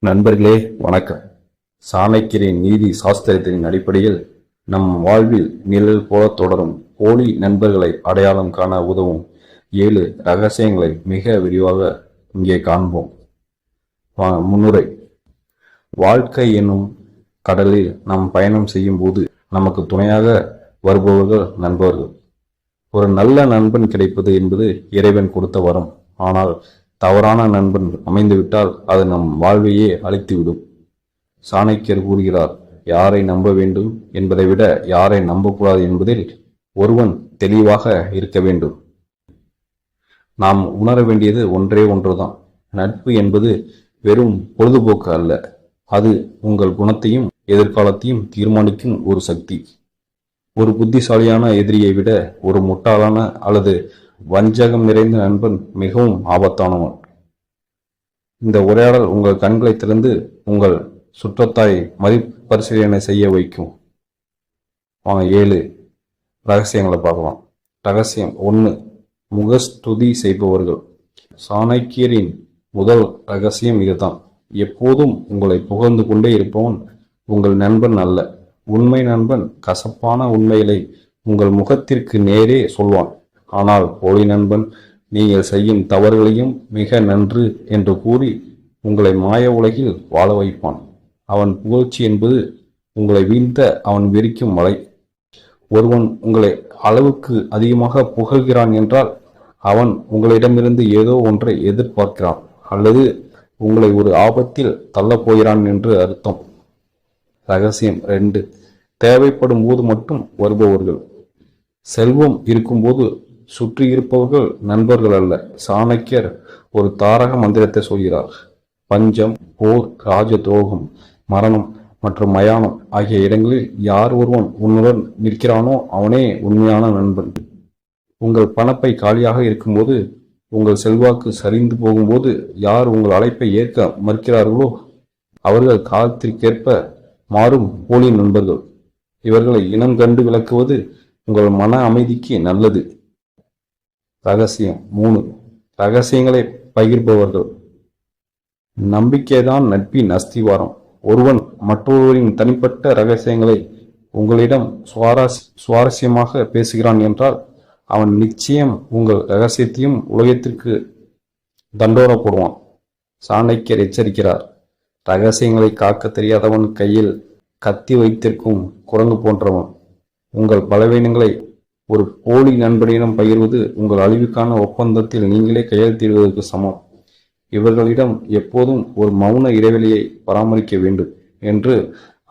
நண்பர்களே வணக்கம். சாணக்கியரின் நீதி சாஸ்திரத்தின் அடிப்படையில் நம் வாழ்வில் நிழல் போல தொடரும் போலி நண்பர்களை அடையாளம் காண உதவும் 7 ரகசியங்களை மிக விரிவாக இங்கே காண்போம். முன்னுரை. வாழ்க்கை என்னும் கடலில் நாம் பயணம் செய்யும் போது நமக்கு துணையாக வருபவர்கள் நண்பர்கள். ஒரு நல்ல நண்பன் கிடைப்பது என்பது இறைவன் கொடுத்த வரம். ஆனால் தவறான நண்பன் அமைந்துவிட்டால் அது நம் வாழ்வையே அழித்துவிடும். சாணக்கியர் கூறுகிறார், யாரை நம்ப வேண்டும் என்பதை விட யாரை நம்பக்கூடாது என்பதில் ஒருவன் தெளிவாக இருக்க வேண்டும். நாம் உணர வேண்டியது ஒன்றே ஒன்றுதான். நட்பு என்பது வெறும் பொழுதுபோக்கு அல்ல. அது உங்கள் குணத்தையும் எதிர்காலத்தையும் தீர்மானிக்கும் ஒரு சக்தி. ஒரு புத்திசாலியான எதிரியை விட ஒரு முட்டாளான அல்லது வஞ்சகம் நிறைந்த நண்பன் மிகவும் ஆபத்தானவன். இந்த உரையாடல் உங்கள் கண்களை திறந்து உங்கள் சுற்றத்தாய் மறுபரிசீலனை செய்ய வைக்கும். 7 ரகசியங்களை பார்க்கலாம். ரகசியம் 1. முகஸ்துதி செய்பவர்கள். சாணக்கியரின் முதல் ரகசியம் இதுதான். எப்போதும் உங்களை புகழ்ந்து கொண்டே இருப்பவன் உங்கள் நண்பன் அல்ல. உண்மை நண்பன் கசப்பான உண்மைகளை உங்கள் முகத்திற்கு நேரே சொல்வான். ஆனால் போலி நண்பன் நீங்கள் செய்யும் தவறுகளையும் மிக நன்று என்று கூறி உங்களை மாய உலகில் வாழ வைப்பான். அவன் புகழ்ச்சி என்பது உங்களை வீழ்த்த அவன் வெறிக்கும் மலை. ஒருவன் உங்களை அளவுக்கு அதிகமாக புகழ்கிறான் என்றால் அவன் உங்களிடமிருந்து ஏதோ ஒன்றை எதிர்பார்க்கிறான் அல்லது உங்களை ஒரு ஆபத்தில் தள்ளப் போகிறான் என்று அர்த்தம். ரகசியம் 2. தேவைப்படும் போது மட்டும் வருபவர்கள். செல்வம் இருக்கும்போது சுற்றி இருப்பவர்கள் நண்பர்கள் அல்ல. சாணக்கியர் ஒரு தாரக மந்திரத்தை சொல்கிறார். பஞ்சம், போர், ராஜ துரோகம், மரணம் மற்றும் மயானம் ஆகிய இடங்களில் யார் ஒருவன் உன்னுடன் நிற்கிறானோ அவனே உண்மையான நண்பன். உங்கள் பணப்பை காலியாக இருக்கும்போது, உங்கள் செல்வாக்கு சரிந்து போகும்போது, யார் உங்கள் அழைப்பை ஏற்க மறுக்கிறார்களோ அவர்கள் காலத்திற்கேற்ப மாறும் போலி நண்பர்கள். இவர்களை இனம் கண்டு விளக்குவது உங்கள் மன அமைதிக்கு நல்லது. ரகசியம் 3. ரகசியங்களை பகிர்பவர்கள். நம்பிக்கைதான் நட்பின் அஸ்திவாரம். ஒருவன் மற்றொருவரின் தனிப்பட்ட ரகசியங்களை உங்களிடம் சுவாரஸ்யமாக பேசுகிறான் என்றால் அவன் நிச்சயம் உங்கள் ரகசியத்தையும் உலகத்திற்கு தண்டோர போடுவான். சாணக்கியர் எச்சரிக்கிறார், ரகசியங்களை காக்க தெரியாதவன் கையில் கத்தி வைத்திருக்கும் குரங்கு போன்றவன். உங்கள் பலவீனங்களை ஒரு போலி நண்பனிடம் பகிர்வது உங்கள் அழிவுக்கான ஒப்பந்தத்தில் நீங்களே கையெழுத்திடுவதற்கு சமம். இவர்களிடம் எப்போதும் ஒரு மௌன இடைவெளியை பராமரிக்க வேண்டும் என்று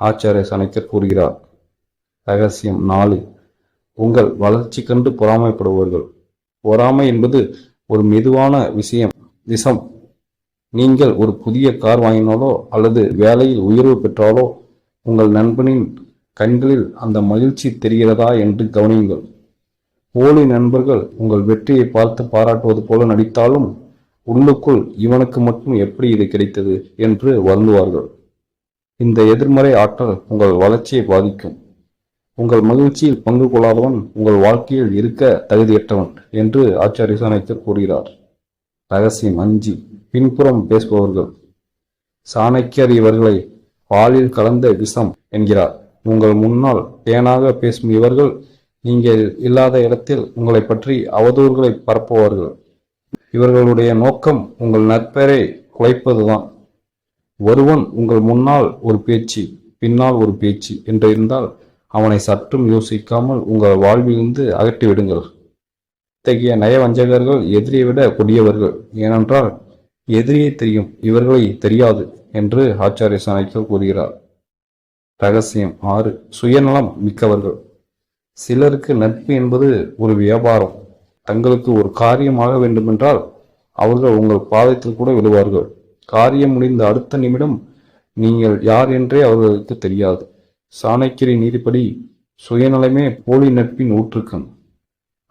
ஆச்சாரிய சாணக்கியர் கூறுகிறார். ரகசியம் 4. உங்கள் வளர்ச்சி கண்டு பொறாமைப்படுபவர்கள். பொறாமை என்பது ஒரு மெதுவான விஷம். நீங்கள் ஒரு புதிய கார் வாங்கினாலோ அல்லது வேலையில் உயர்வு பெற்றாலோ உங்கள் நண்பனின் கண்களில் அந்த மகிழ்ச்சி தெரிகிறதா என்று கவனியுங்கள். போலி நண்பர்கள் உங்கள் வெற்றியை பார்த்து பாராட்டுவது போல நடித்தாலும் உள்ளுக்குள் இவனுக்கு மட்டும் எப்படி இது கிடைத்தது என்று வருந்துவார்கள். இந்த எதிர்மறை ஆற்றல் உங்கள் வளர்ச்சியை பாதிக்கும். உங்கள் மகிழ்ச்சியில் பங்கு கொள்ளாதவன் உங்கள் வாழ்க்கையில் இருக்க தகுதியற்றவன் என்று ஆச்சாரிய சாணக்கியர் கூறுகிறார். ரகசியம் 5. பின்புறம் பேசுபவர்கள். சாணக்கியர் இவர்களை பாலில் கலந்த விஷம் என்கிறார். உங்கள் முன்னால் தேனாக பேசும் இவர்கள் நீங்கள் இல்லாத இடத்தில் உங்களை பற்றி அவதூறுகளை பரப்புவார்கள். இவர்களுடைய நோக்கம் உங்கள் நற்பெயரை குலைப்பதுதான். ஒருவன் உங்கள் முன்னால் ஒரு பேச்சு பின்னால் ஒரு பேச்சு என்று இருந்தால் அவனை சற்றும் யோசிக்காமல் உங்கள் வாழ்விலிருந்து அகற்றிவிடுங்கள். இத்தகைய நயவஞ்சகர்கள் எதிரியை விட கொடியவர்கள். ஏனென்றால் எதிரியை தெரியும், இவர்களை தெரியாது என்று ஆச்சாரிய சாணக்கியர் கூறுகிறார். ரகசியம் 6. சுயநலம் மிக்கவர்கள். சிலருக்கு நட்பு என்பது ஒரு வியாபாரம். தங்களுக்கு ஒரு காரியம் ஆக வேண்டுமென்றால் அவர்கள் உங்கள் பாதத்தில் கூட விழுவார்கள். காரியம் முடிந்த அடுத்த நிமிடம் நீங்கள் யார் என்றே அவர்களுக்கு தெரியாது. சாணக்கியரின் நீதிப்படி சுயநலமே போலி நட்பின் ஊற்றுக்கண்.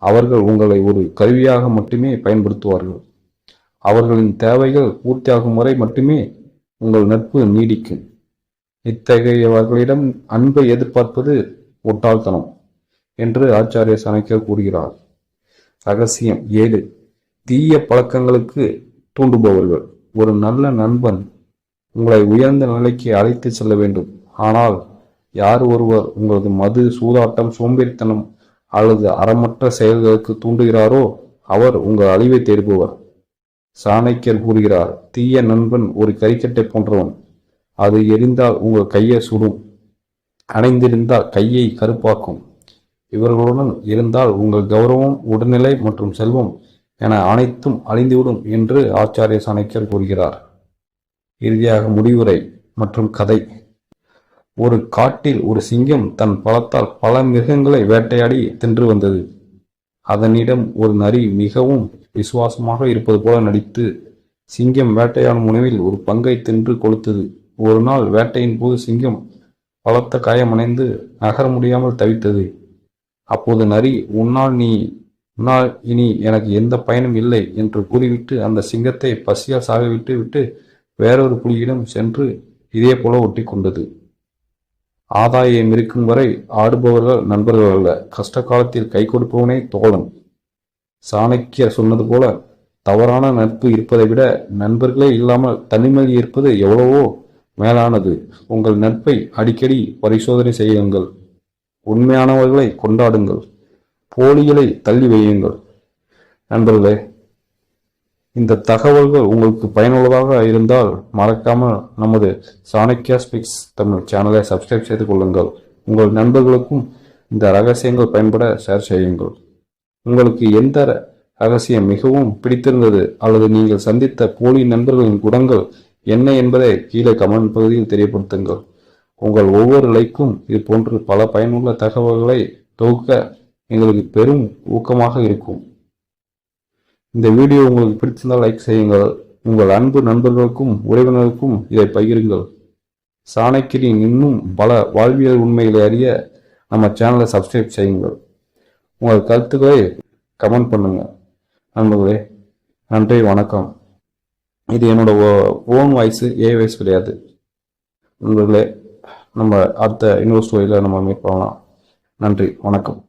அவர்கள் உங்களை ஒரு கருவியாக மட்டுமே பயன்படுத்துவார்கள். அவர்களின் தேவைகள் பூர்த்தியாகும் வரை மட்டுமே உங்கள் நட்பு நீடிக்கும். இத்தகையவர்களிடம் அன்பை எதிர்பார்ப்பது முட்டாள்தனம் என்று ஆச்சாரிய சாணக்கியர் கூறுகிறார். ரகசியம் 7. தீய பழக்கங்களுக்கு தூண்டுபவர்கள். ஒரு நல்ல நண்பன் உங்களை உயர்ந்த நிலைக்கு அழைத்து செல்ல வேண்டும். ஆனால் யார் ஒருவர் உங்களது மது, சூதாட்டம், சோம்பேறித்தனம் அல்லது அறமற்ற செயல்களுக்கு தூண்டுகிறாரோ அவர் உங்கள் அழிவை தேடுபவர். சாணக்கியர் கூறுகிறார், தீய நண்பன் ஒரு கரிக்கட்டை போன்றவன். அது எரிந்தால் உங்கள் கையை சுடும், அணைந்திருந்தால் கையை கருப்பாக்கும். இவர்களுடன் இருந்தால் உங்கள் கௌரவம், உடல்நிலை மற்றும் செல்வம் என அனைத்தும் அழிந்துவிடும் என்று ஆச்சாரிய சாணக்கியர் கூறுகிறார். இறுதியாக முடிவுரை மற்றும் கதை. ஒரு காட்டில் ஒரு சிங்கம் தன் பலத்தால் பல மிருகங்களை வேட்டையாடி தின்று வந்தது. அதனிடம் ஒரு நரி மிகவும் விசுவாசமாக இருப்பது போல நடித்து சிங்கம் வேட்டையாடும் உணவில் ஒரு பங்கை தின்று கொளுத்தது. ஒரு நாள் வேட்டையின் போது சிங்கம் பலத்த காயமடைந்து நகர முடியாமல் தவித்தது. அப்போது நரி, உன்னால் இனி எனக்கு எந்த பயனும் இல்லை என்று கூறிவிட்டு அந்த சிங்கத்தை பசியால் சாகவிட்டு விட்டு வேறொரு புலியிடம் சென்று இதே போல ஒட்டி கொண்டது. ஆதாயம் இருக்கும் வரை ஆடுபவர்கள் நண்பர்கள் அல்ல, கஷ்ட காலத்தில் கை கொடுப்பவனே தோழன். சாணக்கியர் சொன்னது போல தவறான நட்பு இருப்பதை விட நண்பர்களே இல்லாமல் தனிமையில் இருப்பது எவ்வளவோ மேலானது. உங்கள் நட்பை அடிக்கடி பரிசோதனை செய்யுங்கள். உண்மையானவர்களை கொண்டாடுங்கள், போலிகளை தள்ளி வையுங்கள். நண்பர்களே, இந்த தகவல்கள் உங்களுக்கு பயனுள்ளதாக இருந்தால் மறக்காமல் நமது சாணக்கியா ஸ்பீக்ஸ் தமிழ் சேனலை சப்ஸ்கிரைப் செய்து கொள்ளுங்கள். உங்கள் நண்பர்களுக்கும் இந்த ரகசியங்கள் பயன்பட ஷேர் செய்யுங்கள். உங்களுக்கு எந்த ரகசியம் மிகவும் பிடித்திருந்தது அல்லது நீங்கள் சந்தித்த போலி நண்பர்களின் குணங்கள் என்ன என்பதை கீழே கமெண்ட் பகுதியில் தெரியப்படுத்துங்கள். உங்கள் ஒவ்வொரு லைக்கும் இது போன்று பல பயனுள்ள தகவல்களை தொகுக்க எங்களுக்கு பெரும் ஊக்கமாக இருக்கும். இந்த வீடியோ உங்களுக்கு பிடிச்சிருந்தால் லைக் செய்யுங்கள். உங்கள் அன்பு நண்பர்களுக்கும் உறவினருக்கும் இதை பகிருங்கள். சாணக்கியரின் இன்னும் பல வாழ்வியல் உண்மைகளை அறிய நம்ம சேனலை சப்ஸ்கிரைப் செய்யுங்கள். உங்கள் கருத்துக்களை கமெண்ட் பண்ணுங்க. நண்பர்களே, நன்றி, வணக்கம். இது என்னோட ஓன் வாய்ஸு, வாய்ஸ் கிடையாது. நண்பர்களே, நம்ம அடுத்த இன்னொரு ஸ்டோரியில் நம்ம மீட் பண்ணலாம். நன்றி, வணக்கம்.